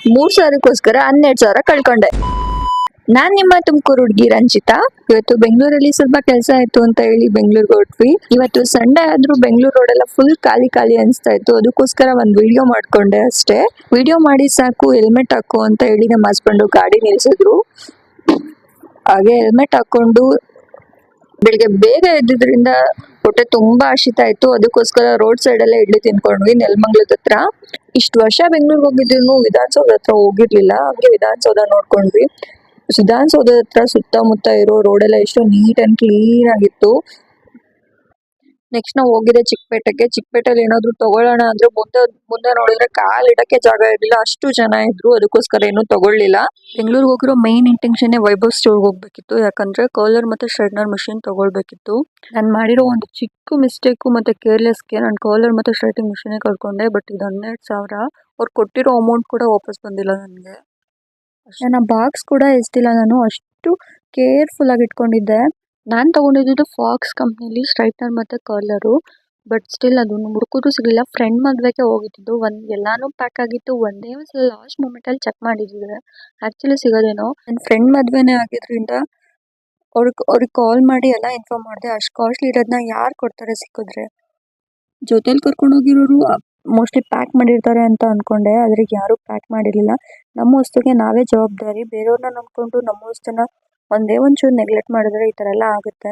3,000ಕ್ಕೋಸ್ಕರ 12,000 ಕಳ್ಕೊಂಡೆ. ನಾನ್ ನಿಮ್ಮ ತುಮಕೂರು ಹುಡುಗಿ ರಂಜಿತಾ. ಇವತ್ತು ಬೆಂಗಳೂರಲ್ಲಿ ಸ್ವಲ್ಪ ಕೆಲಸ ಆಯ್ತು ಅಂತ ಹೇಳಿ ಬೆಂಗಳೂರಿಗೆ ಹೊರಟ್ವಿ. ಇವತ್ತು ಸಂಡೇ ಆದ್ರೂ ಬೆಂಗಳೂರು ರೋಡ್ ಎಲ್ಲ ಫುಲ್ ಖಾಲಿ ಖಾಲಿ ಅನ್ಸ್ತಾ ಇತ್ತು. ಅದಕ್ಕೋಸ್ಕರ ಒಂದ್ ವಿಡಿಯೋ ಮಾಡ್ಕೊಂಡೆ ಅಷ್ಟೇ. ವಿಡಿಯೋ ಮಾಡಿ ಸಾಕು ಹೆಲ್ಮೆಟ್ ಹಾಕು ಅಂತ ಹೇಳಿ ನಮ್ಮ ಹಸ್ಬೆಂಡ್ ಗಾಡಿ ನಿಲ್ಸಿದ್ರು. ಹಾಗೆ ಹೆಲ್ಮೆಟ್ ಹಾಕೊಂಡು ಬೆಳಿಗ್ಗೆ ಬೇಗ ಎದ್ದಿದ್ರಿಂದ ಹೊಟ್ಟೆ ತುಂಬಾ ಹಸಿತಾ ಇತ್ತು. ಅದಕ್ಕೋಸ್ಕರ ರೋಡ್ ಸೈಡ್ ಎಲ್ಲ ಇಡ್ಲಿ ತಿನ್ಕೊಂಡ್ವಿ ನೆಲಮಂಗಲದ ಹತ್ರ. ಇಷ್ಟು ವರ್ಷ ಬೆಂಗಳೂರಿಗೆ ಹೋಗಿದ್ರು ವಿಧಾನಸೌಧ ಹತ್ರ ಹೋಗಿರ್ಲಿಲ್ಲ. ಹಂಗೆ ವಿಧಾನಸೌಧ ನೋಡ್ಕೊಂಡ್ವಿ. ವಿಧಾನಸೌಧ ಹತ್ರ ಸುತ್ತಮುತ್ತ ಇರೋ ರೋಡ್ ಎಲ್ಲ ಎಷ್ಟು ನೀಟ್ ಅಂಡ್ ಕ್ಲೀನ್ ಆಗಿತ್ತು. ನೆಕ್ಸ್ಟ್ ನಾವು ಹೋಗಿದ್ದೆ ಚಿಕ್ಕಪೇಟೆಗೆ. ಚಿಕ್ಕಪೇಟೆಯಲ್ಲಿ ಏನಾದ್ರು ತಗೊಳ್ಳೋಣ ಅಂದ್ರೆ ಮುಂದೆ ನೋಡಿದ್ರೆ ಕಾಲ್ ಇಡಕ್ಕೆ ಜಾಗ ಇರಲಿಲ್ಲ, ಅಷ್ಟು ಜನ ಇದ್ರು. ಅದಕ್ಕೋಸ್ಕರ ಏನು ತಗೊಳ್ಳಿಲ್ಲ. ಬೆಂಗಳೂರಿಗೆ ಹೋಗಿರೋ ಮೈನ್ ಇಂಟೆನ್ಷನ್ ವೈಭವ್ ಸ್ಟೋರ್ ಹೋಗ್ಬೇಕಿತ್ತು. ಯಾಕಂದ್ರೆ ಕರ್ಲರ್ ಮತ್ತೆ ಸ್ಟ್ರೈಟ್ನರ್ ಮಷಿನ್ ತಗೊಳ್ಬೇಕಿತ್ತು. ನಾನು ಮಾಡಿರೋ ಒಂದು ಚಿಕ್ಕ ಮಿಸ್ಟೇಕ್ ಮತ್ತೆ ಕೇರ್ಲೆಸ್ಗೆ ನಾನು ಕರ್ಲರ್ ಮತ್ತೆ ಸ್ಟ್ರೈಟಿಂಗ್ ಮಷಿನ್ ಕಳ್ಕೊಂಡೆ. ಬಟ್ ಇದು 12,000. ಅವ್ರು ಕೊಟ್ಟಿರೋ ಅಮೌಂಟ್ ಕೂಡ ವಾಪಸ್ ಬಂದಿಲ್ಲ ನನಗೆ. ನನ್ನ ಬಾಕ್ಸ್ ಕೂಡ ಎಸ್ತಿಲ್ಲ. ನಾನು ಅಷ್ಟು ಕೇರ್ಫುಲ್ ಆಗಿ ಇಟ್ಕೊಂಡಿದ್ದೆ. ನಾನು ತಗೊಂಡಿದ್ದು ಫಾಕ್ಸ್ ಕಂಪ್ನಿಲಿ ಸ್ಟ್ರೈಟ್ನರ್ ಮತ್ತೆ ಕರ್ಲರು. ಬಟ್ ಸ್ಟಿಲ್ ಅದನ್ನು ಹುಡುಕಿದ್ರು ಸಿಗಲಿಲ್ಲ. ಫ್ರೆಂಡ್ ಮದ್ವೆಗೆ ಹೋಗಿದ್ದು ಎಲ್ಲಾನು ಪ್ಯಾಕ್ ಆಗಿತ್ತು. ಒಂದೇ ಒಂದ್ಸಲ ಲಾಸ್ಟ್ ಮೂಮೆಂಟ್ ಅಲ್ಲಿ ಚೆಕ್ ಮಾಡಿದ್ರೆ ಆಕ್ಚುಲಿ ಸಿಗೋದೇನೋ. ನನ್ನ ಫ್ರೆಂಡ್ ಮದ್ವೆನೇ ಆಗಿದ್ರಿಂದ ಅವ್ರಿಗೆ ಕಾಲ್ ಮಾಡಿ ಎಲ್ಲ ಇನ್ಫಾರ್ಮ್ ಮಾಡಿದೆ. ಅಷ್ಟು ಕಾಸ್ಟ್ಲಿ ಇರೋದನ್ನ ಯಾರು ಕೊಡ್ತಾರೆ ಸಿಕ್ಕಿದ್ರೆ. ಜೊತೆಲಿ ಕರ್ಕೊಂಡು ಹೋಗಿರೋರು ಮೋಸ್ಟ್ಲಿ ಪ್ಯಾಕ್ ಮಾಡಿರ್ತಾರೆ ಅಂತ ಅನ್ಕೊಂಡೆ. ಆದ್ರೆ ಯಾರು ಪ್ಯಾಕ್ ಮಾಡಿರ್ಲಿಲ್ಲ. ನಮ್ಮ ವಸ್ತುಗೆ ನಾವೇ ಜವಾಬ್ದಾರಿ. ಬೇರೆಯವ್ರನ್ನ ನಂಬ್ಕೊಂಡು ನಮ್ಮ ವಸ್ತುನ ಒಂದೇ ಒಂಚೂರು ನೆಗ್ಲೆಕ್ಟ್ ಮಾಡಿದ್ರೆ ಈ ತರ ಎಲ್ಲ ಆಗುತ್ತೆ.